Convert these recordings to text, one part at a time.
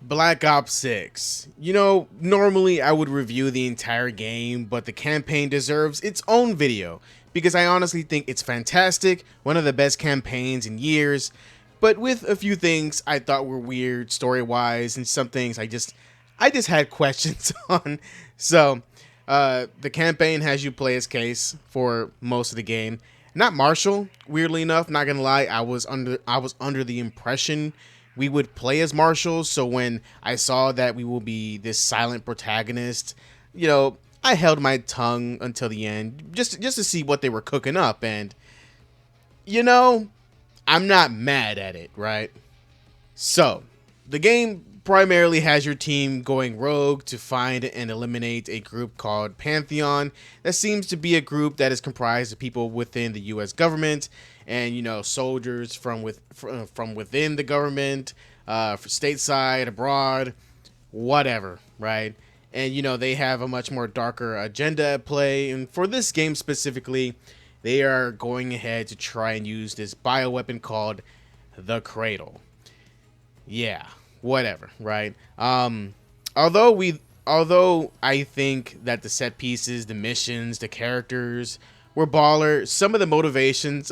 Black Ops 6. You know, normally I would review the entire game, but the campaign deserves its own video because I honestly think it's fantastic, one of the best campaigns in years, but with a few things I thought were weird story-wise and some things I just had questions on. So, the campaign has you play as Case for most of the game. Not Marshall, weirdly enough, not gonna lie, I was under the impression we would play as Marshall, so when I saw that we will be this silent protagonist, I held my tongue until the end just to see what they were cooking up, and you know, I'm not mad at it, right? So, the game primarily has your team going rogue to find and eliminate a group called Pantheon that seems to be a group that is comprised of people within the US government and soldiers from within the government, stateside, abroad, whatever, right? And they have a much more darker agenda at play, and for this game specifically, they are going ahead to try and use this bioweapon called the Cradle. Yeah, whatever, right? Although I think that the set pieces, the missions, the characters were baller, some of the motivations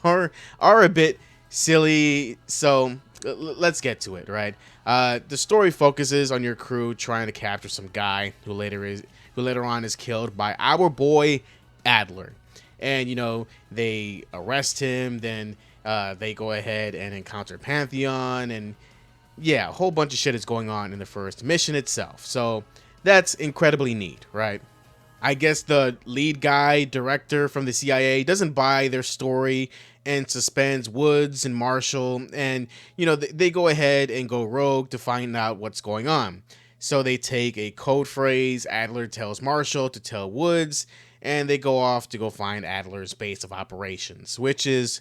are a bit silly. So let's get to it, right? The story focuses on your crew trying to capture some guy who later on is killed by our boy Adler, and they arrest him. Then they go ahead and encounter Pantheon, and yeah, a whole bunch of shit is going on in the first mission itself. So that's incredibly neat, right? I guess the lead guy, director from the CIA, doesn't buy their story and suspends Woods and Marshall, and they go ahead and go rogue to find out what's going on. So they take a code phrase Adler tells Marshall to tell Woods, and they go off to go find Adler's base of operations, which is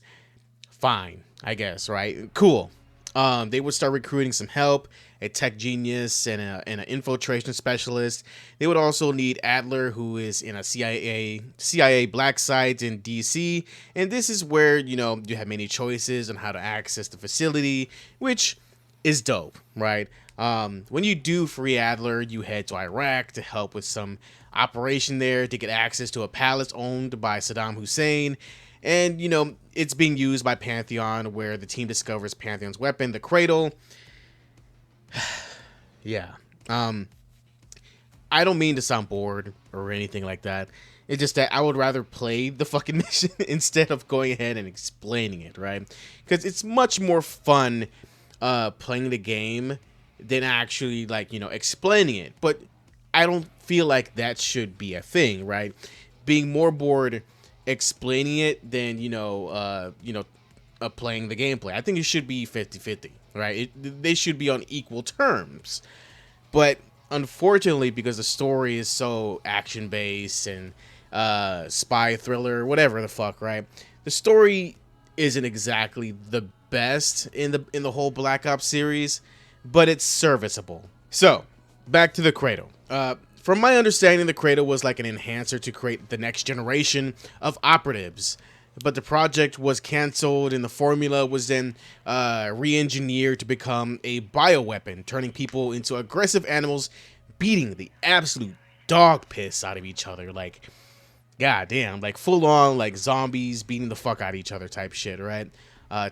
fine, I guess, right? Cool. They would start recruiting some help, a tech genius and an infiltration specialist. They would also need Adler, who is in a CIA black site in DC, and this is where you have many choices on how to access the facility, which is dope, right? When you do free Adler, you head to Iraq to help with some operation there to get access to a palace owned by Saddam Hussein. And, it's being used by Pantheon, where the team discovers Pantheon's weapon, the Cradle. Yeah. I don't mean to sound bored or anything like that. It's just that I would rather play the fucking mission instead of going ahead and explaining it, right? Because it's much more fun playing the game than actually, explaining it. But I don't feel like that should be a thing, right? Being more bored explaining it than playing the gameplay. I think it should be 50-50, right? They should be on equal terms. But unfortunately, because the story is so action based and spy thriller, whatever the fuck, right? The story isn't exactly the best in the whole Black Ops series, but it's serviceable. So back to the Cradle. From my understanding, the Cradle was like an enhancer to create the next generation of operatives. But the project was canceled, and the formula was then re-engineered to become a bioweapon, turning people into aggressive animals, beating the absolute dog piss out of each other. Like, goddamn, like full on, like zombies beating the fuck out of each other type shit, right?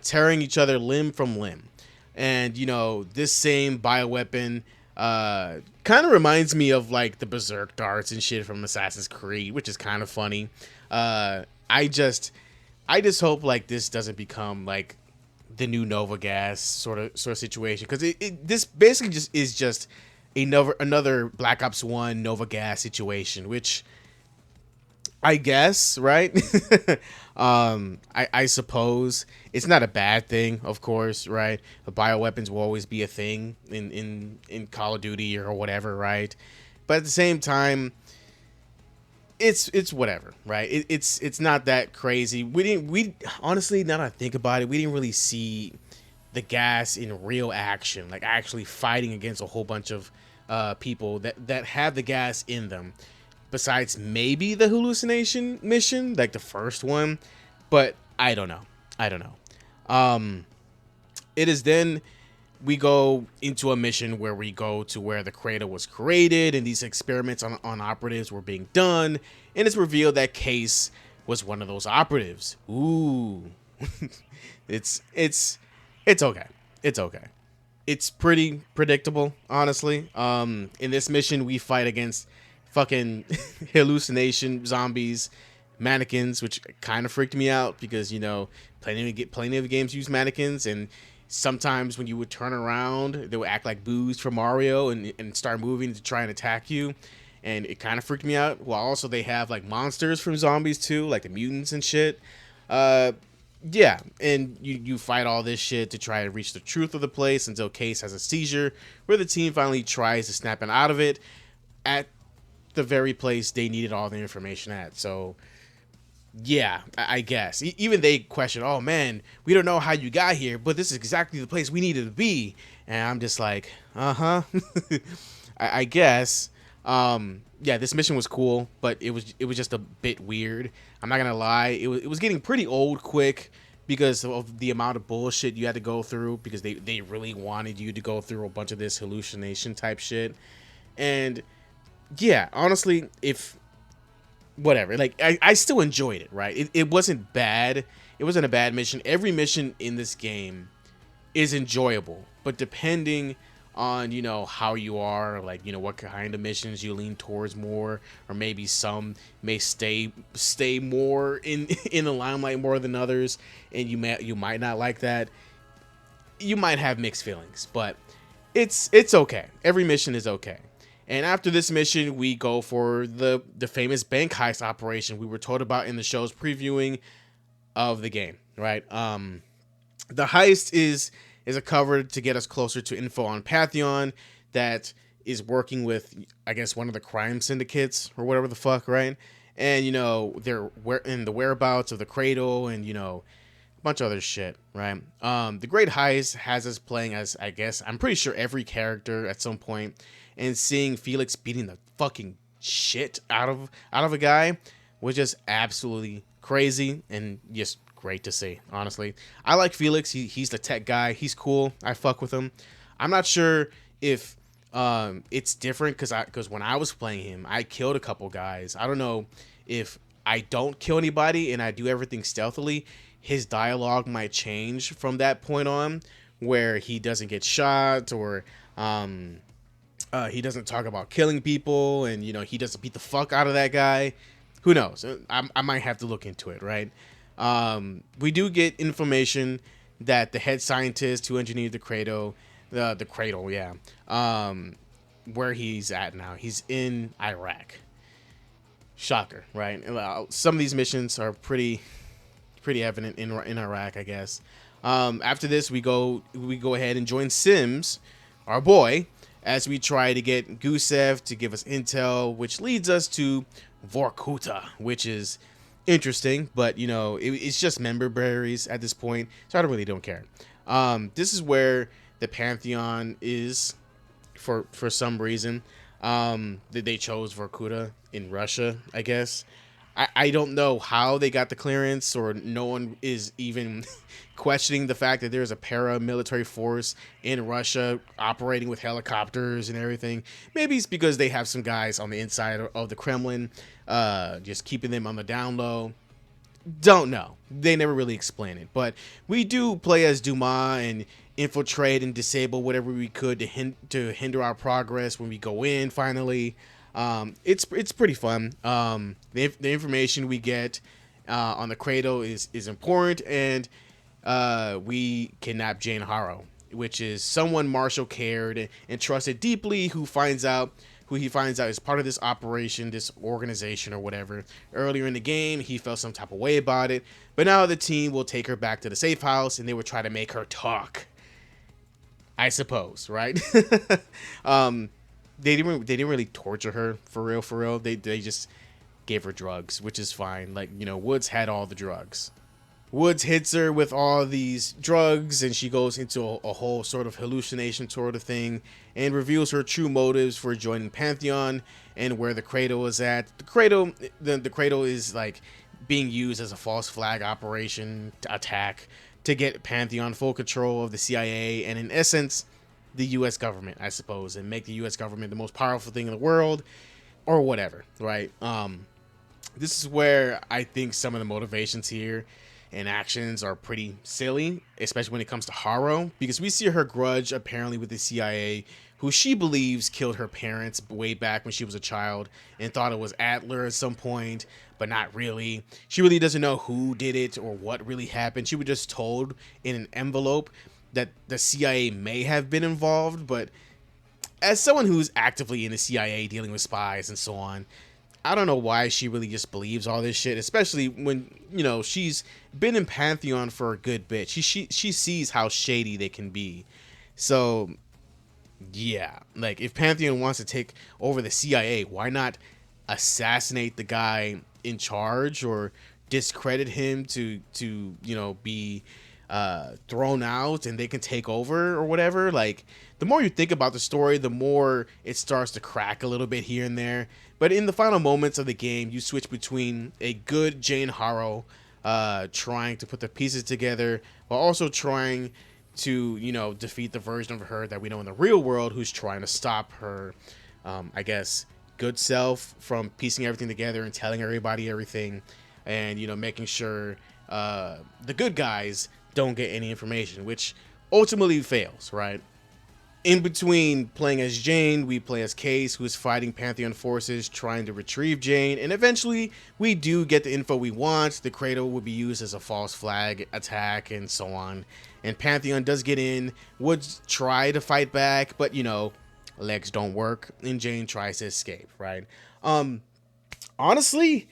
Tearing each other limb from limb. And, this same bioweapon kind of reminds me of like the berserk darts and shit from Assassin's Creed, which is kind of funny. I just hope like this doesn't become like the new Nova Gas sort of situation, because this basically just is just another Black Ops 1 Nova Gas situation, which I guess, right? I suppose it's not a bad thing, of course, right? The bioweapons will always be a thing in Call of Duty or whatever, right? But at the same time, it's whatever, right? It's not that crazy. We honestly, now that I think about it, we didn't really see the gas in real action, like actually fighting against a whole bunch of people that have the gas in them. Besides maybe the hallucination mission, like the first one, but I don't know. It is then we go into a mission where we go to where the Cradle was created and these experiments on operatives were being done, and it's revealed that Case was one of those operatives. Ooh. It's okay. It's okay. It's pretty predictable, honestly. In this mission we fight against fucking hallucination zombies, mannequins, which kind of freaked me out because, plenty of games use mannequins, and sometimes when you would turn around, they would act like Boos from Mario and start moving to try and attack you. And it kind of freaked me out. Well, also they have like monsters from zombies too, like the mutants and shit. Uh, yeah, and you fight all this shit to try to reach the truth of the place until Case has a seizure, where the team finally tries to snap him out of it at the very place they needed all the information at. So yeah, I guess. Even they question, oh man, we don't know how you got here, but this is exactly the place we needed to be. And I'm just like, uh-huh. I guess. Yeah, this mission was cool, but it was just a bit weird. I'm not gonna lie, it was getting pretty old quick because of the amount of bullshit you had to go through, because they really wanted you to go through a bunch of this hallucination type shit. And yeah, honestly, if whatever, like I still enjoyed it, right? It wasn't bad. It wasn't a bad mission. Every mission in this game is enjoyable, but depending on how you are, like what kind of missions you lean towards more, or maybe some may stay more in in the limelight more than others, and you might not like that. You might have mixed feelings, but it's okay. Every mission is okay. And after this mission, we go for the famous bank heist operation we were told about in the show's previewing of the game, right? The heist is a cover to get us closer to info on Pantheon that is working with, I guess, one of the crime syndicates or whatever the fuck, right? And they're in the whereabouts of the Cradle and a bunch of other shit, right? The Great Heist has us playing as, I guess, I'm pretty sure every character at some point, and seeing Felix beating the fucking shit out of a guy was just absolutely crazy and just great to see. Honestly, I like Felix. He's the tech guy. He's cool. I fuck with him. I'm not sure if it's different because when I was playing him, I killed a couple guys. I don't know if I don't kill anybody and I do everything stealthily, his dialogue might change from that point on, where he doesn't get shot, or he doesn't talk about killing people, and he doesn't beat the fuck out of that guy. Who knows? I might have to look into it, right? We do get information that the head scientist who engineered the Cradle, yeah, where he's at now. He's in Iraq. Shocker, right? Some of these missions are pretty evident in Iraq, I guess. After this, we go ahead and join Sims, our boy, as we try to get Gusev to give us intel, which leads us to Vorkuta, which is interesting, but it's just member berries at this point, so I really don't care. This is where the Pantheon is, for some reason. They chose Vorkuta in Russia, I guess. I don't know how they got the clearance, or no one is even questioning the fact that there's a paramilitary force in Russia operating with helicopters and everything. Maybe it's because they have some guys on the inside of the Kremlin, just keeping them on the down low. Don't know. They never really explain it. But we do play as Dumas and infiltrate and disable whatever we could to hinder our progress when we go in finally. It's pretty fun. The information we get on the Cradle is important, and we kidnap Jane Harrow, which is someone Marshall cared and trusted deeply, who he finds out is part of this operation, this organization or whatever. Earlier in the game, he felt some type of way about it, but now the team will take her back to the safe house and they will try to make her talk, I suppose, right? They didn't really torture her for real. They just gave her drugs, which is fine. Like, Woods had all the drugs. Woods hits her with all these drugs, and she goes into a whole sort of hallucination sort of thing, and reveals her true motives for joining Pantheon and where the Cradle is at. The Cradle is like being used as a false flag operation to attack, to get Pantheon full control of the CIA, and in essence, the U.S. government, I suppose, and make the U.S. government the most powerful thing in the world, or whatever, right? This is where I think some of the motivations here and actions are pretty silly, especially when it comes to Harrow, because we see her grudge apparently with the CIA, who she believes killed her parents way back when she was a child and thought it was Adler at some point, but not really. She really doesn't know who did it or what really happened. She was just told in an envelope that the CIA may have been involved, but as someone who's actively in the CIA dealing with spies and so on, I don't know why she really just believes all this shit, especially when, you know, she's been in Pantheon for a good bit. She sees how shady they can be. So, yeah, like if Pantheon wants to take over the CIA, why not assassinate the guy in charge or discredit him to you know, be thrown out and they can take over or whatever? Like, the more you think about the story, the more it starts to crack a little bit here and there. But in the final moments of the game, you switch between a good Jane Harrow trying to put the pieces together while also trying to, you know, defeat the version of her that we know in the real world who's trying to stop her, I guess, good self from piecing everything together and telling everybody everything, and, you know, making sure the good guys don't get any information, which ultimately fails, right? In between playing as Jane, we play as Case, who is fighting Pantheon forces trying to retrieve Jane, and eventually we do get the info we want. The Cradle will be used as a false flag attack and so on, and Pantheon does get in, would try to fight back, but, you know, legs don't work, and Jane tries to escape, right? Honestly,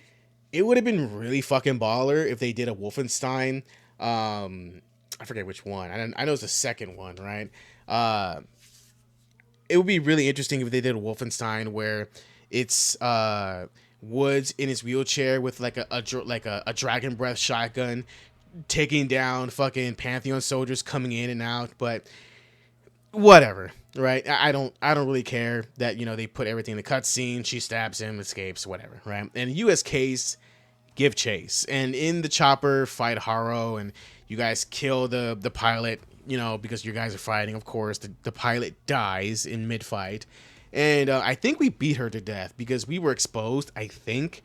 it would have been really fucking baller if they did a Wolfenstein. I forget which one. I know it's the second one, right? It would be really interesting if they did a Wolfenstein where it's Woods in his wheelchair with like a dragon breath shotgun taking down fucking Pantheon soldiers coming in and out, but whatever, right? I don't really care that, you know, they put everything in the cutscene. She stabs him, escapes, whatever, right? And U.S. Case, give chase, and in the chopper fight Harrow, and you guys kill the pilot, you know, because you guys are fighting, of course. The pilot dies in mid-fight, and I think we beat her to death because we were exposed, I think,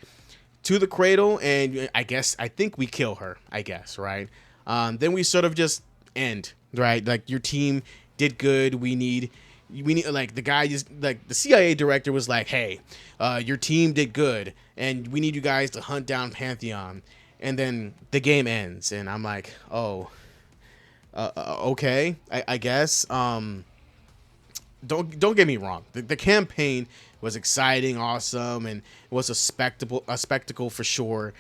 to the Cradle, and I think we kill her, I guess, right? Then we sort of just end, right? Like, your team did good. We need like, the guy just, like, the CIA director was like, hey, your team did good, and we need you guys to hunt down Pantheon. And then the game ends, and I'm like, oh, okay, I guess. Don't get me wrong. The campaign was exciting, awesome, and was a spectacle for sure.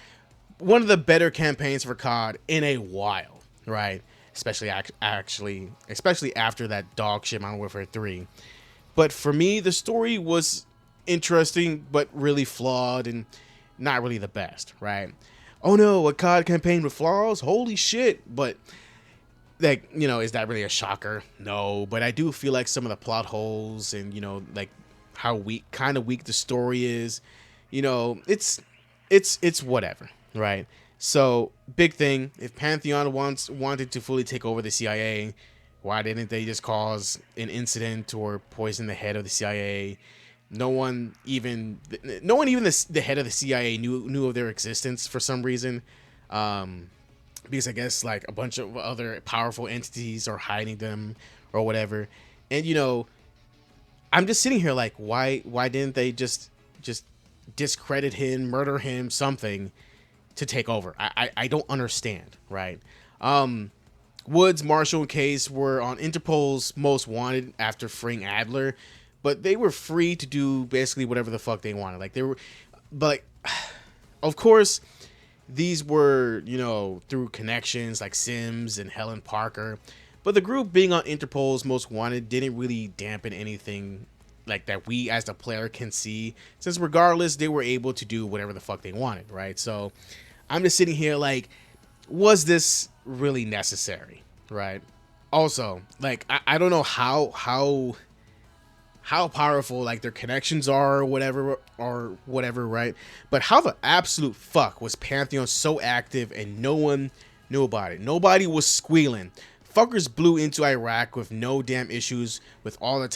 One of the better campaigns for COD in a while, right? Especially after that dog shit Modern Warfare 3. But for me, the story was interesting, but really flawed and not really the best, right? Oh no, a COD campaign with flaws? Holy shit. But, like, you know, is that really a shocker? No, but I do feel like some of the plot holes and, you know, like, how weak the story is, you know, it's whatever, right? So, big thing, if Pantheon wanted to fully take over the CIA, why didn't they just cause an incident or poison the head of the CIA? No one even the head of the CIA knew of their existence for some reason, because I guess, like, a bunch of other powerful entities are hiding them or whatever. And, you know, I'm just sitting here like, why didn't they just discredit him, murder him, something to take over? I don't understand, right? Woods, Marshall, and Case were on Interpol's most wanted after freeing Adler, but they were free to do basically whatever the fuck they wanted. Like, they were, but, of course, these were, you know, through connections like Sims and Helen Parker, but the group being on Interpol's most wanted didn't really dampen anything like that we as the player can see, since regardless they were able to do whatever the fuck they wanted, right? So I'm just sitting here like, was this really necessary, right? Also, like, I don't know how powerful, like, their connections are or whatever, right? But how the absolute fuck was Pantheon so active and no one knew about it? Nobody was squealing fuckers blew into Iraq with no damn issues with all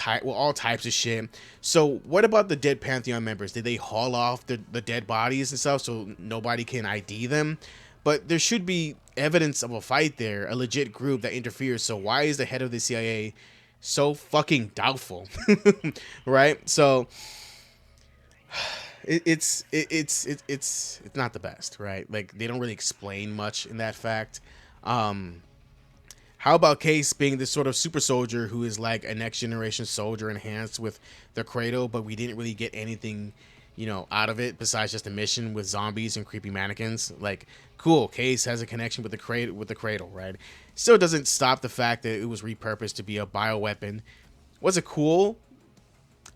types of shit. So what about the dead Pantheon members? Did they haul off the dead bodies and stuff so nobody can ID them? But there should be evidence of a fight there, a legit group that interferes. So why is the head of the CIA so fucking doubtful? Right? So it's not the best, right? Like, they don't really explain much in that fact. How about Case being this sort of super soldier who is like a next generation soldier enhanced with the Cradle, but we didn't really get anything, out of it besides just a mission with zombies and creepy mannequins. Like, cool, Case has a connection with the Cradle, right? Still doesn't stop the fact that it was repurposed to be a bioweapon. Was it cool?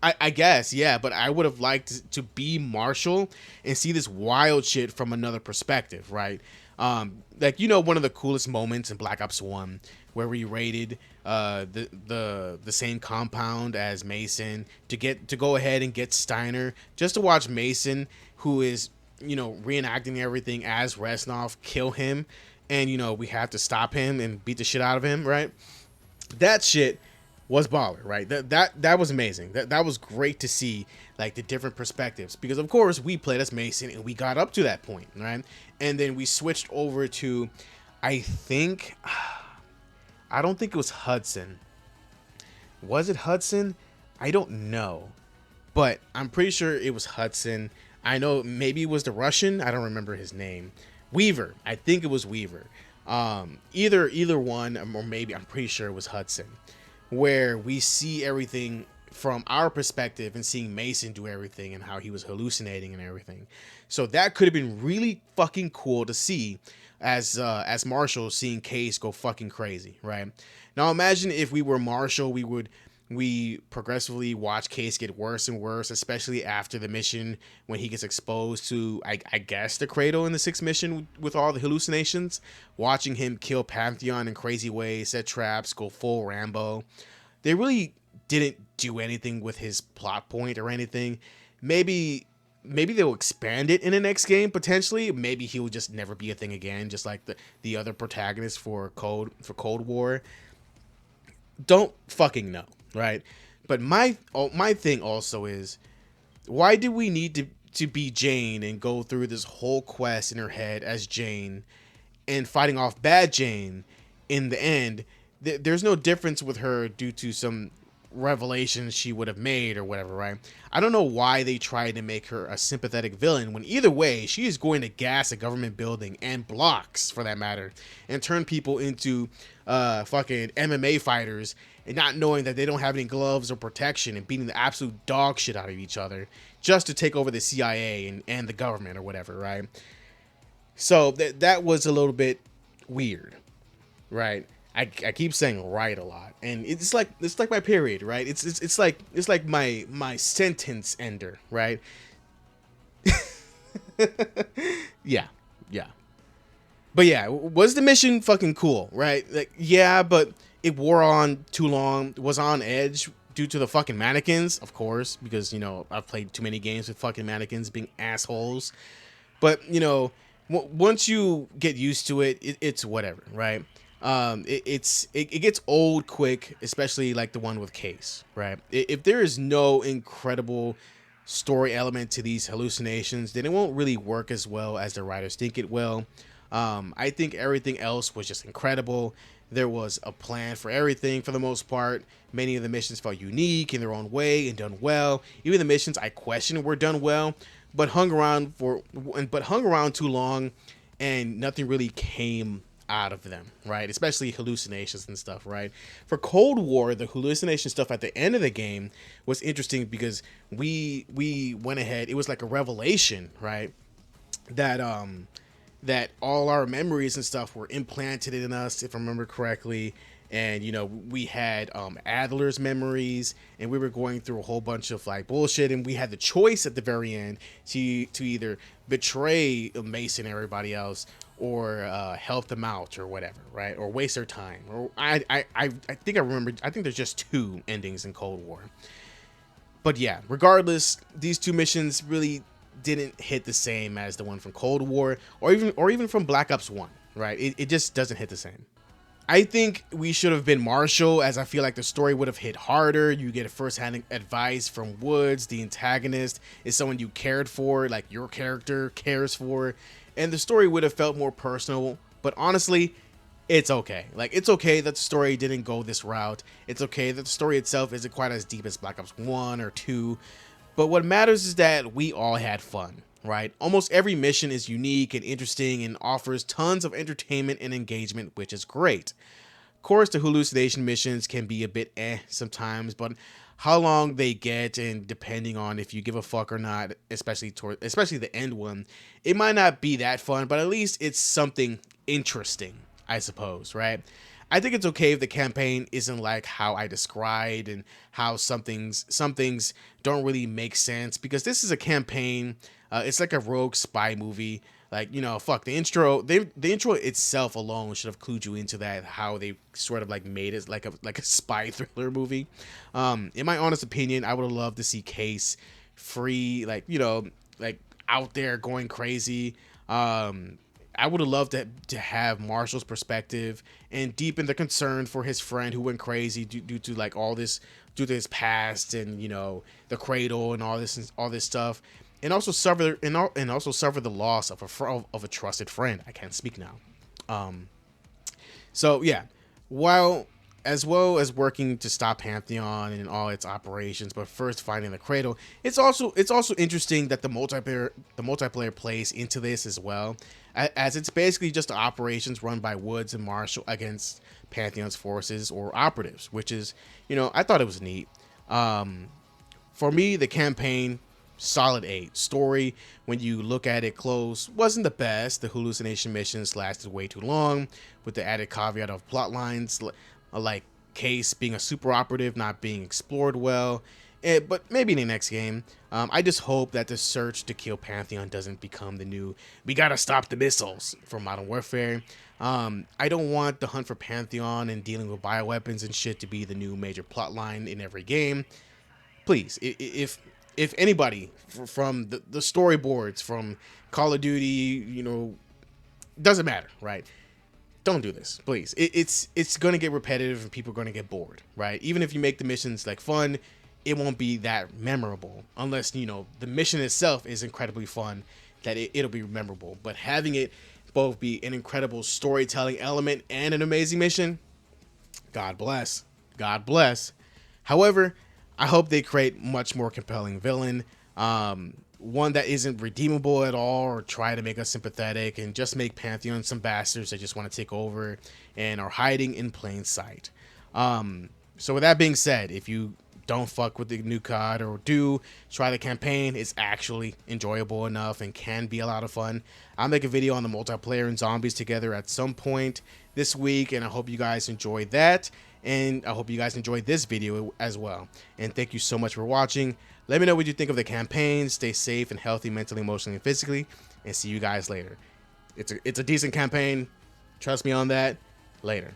I guess, yeah, but I would have liked to be Marshall and see this wild shit from another perspective, right? Like, one of the coolest moments in Black Ops 1 where we raided the same compound as Mason to go ahead and get Steiner, just to watch Mason, who is, reenacting everything as Resnov, kill him, and we have to stop him and beat the shit out of him, right? That shit was baller, right? That was amazing. That was great to see, like, the different perspectives, because of course we played as Mason and we got up to that point, right? And then we switched over to, I don't think it was Hudson. Was it Hudson? I don't know, but I'm pretty sure it was Hudson. I know maybe it was the Russian. I don't remember his name. Weaver. I think it was Weaver. Either one, or maybe I'm pretty sure it was Hudson, where we see everything from our perspective and seeing Mason do everything and how he was hallucinating and everything. So that could have been really fucking cool to see as Marshall, seeing Case go fucking crazy, right? Now imagine if we were Marshall, we progressively watch Case get worse and worse, especially after the mission when he gets exposed to, I guess, the Cradle in the 6th mission with all the hallucinations, watching him kill Pantheon in crazy ways, set traps, go full Rambo. They really didn't do anything with his plot point or anything. Maybe they'll expand it in the next game, potentially. Maybe he will just never be a thing again, just like the other protagonist for Cold War. Don't fucking know, right? But my thing also is, why do we need to be Jane and go through this whole quest in her head as Jane and fighting off bad Jane in the end? There's no difference with her due to some revelations she would have made or whatever, right? I don't know why they tried to make her a sympathetic villain when either way she is going to gas a government building and blocks, for that matter, and turn people into fucking MMA fighters, and not knowing that they don't have any gloves or protection, and beating the absolute dog shit out of each other just to take over the CIA and the government or whatever, right? So that was a little bit weird, right? I keep saying right a lot, and it's like my period, right? It's like my sentence ender, right? yeah. But yeah, was the mission fucking cool, right? Like, yeah, but it wore on too long. Was on edge due to the fucking mannequins, of course, because I've played too many games with fucking mannequins being assholes. But once you get used to it, it's whatever, right? It gets old quick, especially like the one with Case, right? If there is no incredible story element to these hallucinations, then it won't really work as well as the writers think it will. I think everything else was just incredible. There was a plan for everything for the most part. Many of the missions felt unique in their own way and done well. Even the missions I questioned were done well, but hung around too long, and nothing really came out of them, right? Especially hallucinations and stuff, right? For Cold War, the hallucination stuff at the end of the game was interesting because we went ahead. It was like a revelation, right? That all our memories and stuff were implanted in us, if I remember correctly. And we had Adler's memories, and we were going through a whole bunch of like bullshit, and we had the choice at the very end to either betray Mason and everybody else, or help them out or whatever, right? Or waste their time. Or I think I remember. I think there's just 2 endings in Cold War. But yeah, regardless, these 2 missions really didn't hit the same as the one from Cold War, or even from Black Ops 1, right? It just doesn't hit the same. I think we should have been Marshall, as I feel like the story would have hit harder. You get first-hand advice from Woods. The antagonist is someone you cared for, like your character cares for, and the story would have felt more personal. But honestly, it's okay. Like, it's okay that the story didn't go this route. It's okay that the story itself isn't quite as deep as Black Ops 1 or 2. But what matters is that we all had fun, right? Almost every mission is unique and interesting and offers tons of entertainment and engagement, which is great. Of course, the hallucination missions can be a bit sometimes, but how long they get, and depending on if you give a fuck or not, especially the end one, it might not be that fun, but at least it's something interesting, I suppose, right? I think it's okay if the campaign isn't like how I described and how some things don't really make sense, because this is a campaign. It's like a rogue spy movie. Like, you know, fuck the intro. The intro itself alone should have clued you into that, how they sort of like made it like a spy thriller movie. In my honest opinion, I would have loved to see Case free, like, you know, like out there going crazy. I would have loved to have Marshall's perspective and deepen the concern for his friend who went crazy due to like all this, due to his past and, you know, the Cradle and all this stuff, and also suffer the loss of a trusted friend. I can't speak now. So yeah, while as well as working to stop Pantheon and all its operations, but first finding the Cradle, it's also interesting that the multiplayer plays into this as well, as it's basically just operations run by Woods and Marshall against Pantheon's forces or operatives, which is, you know, I thought it was neat. For me, the campaign, solid 8. Story, when you look at it close, wasn't the best. The hallucination missions lasted way too long, with the added caveat of plot lines like Case being a super operative not being explored well. But maybe in the next game. I just hope that the search to kill Pantheon doesn't become the new "we gotta stop the missiles" from Modern Warfare. I don't want the hunt for Pantheon and dealing with bioweapons and shit to be the new major plot line in every game. Please, if anybody from the storyboards from Call of Duty, you know, doesn't matter, right? Don't do this, please. It's gonna get repetitive and people are gonna get bored, right? Even if you make the missions like fun, it won't be that memorable unless, you know, the mission itself is incredibly fun, that it'll be memorable. But having it both be an incredible storytelling element and an amazing mission, God bless. God bless. However, I hope they create much more compelling villain. One that isn't redeemable at all, or try to make us sympathetic and just make Pantheon some bastards that just want to take over and are hiding in plain sight. So with that being said, if you don't fuck with the new COD or do try the campaign, it's actually enjoyable enough and can be a lot of fun. I'll make a video on the multiplayer and zombies together at some point this week, and I hope you guys enjoyed that, and I hope you guys enjoyed this video as well. And thank you so much for watching. Let me know what you think of the campaign. Stay safe and healthy mentally, emotionally, and physically, and see you guys later. It's a decent campaign. Trust me on that. Later.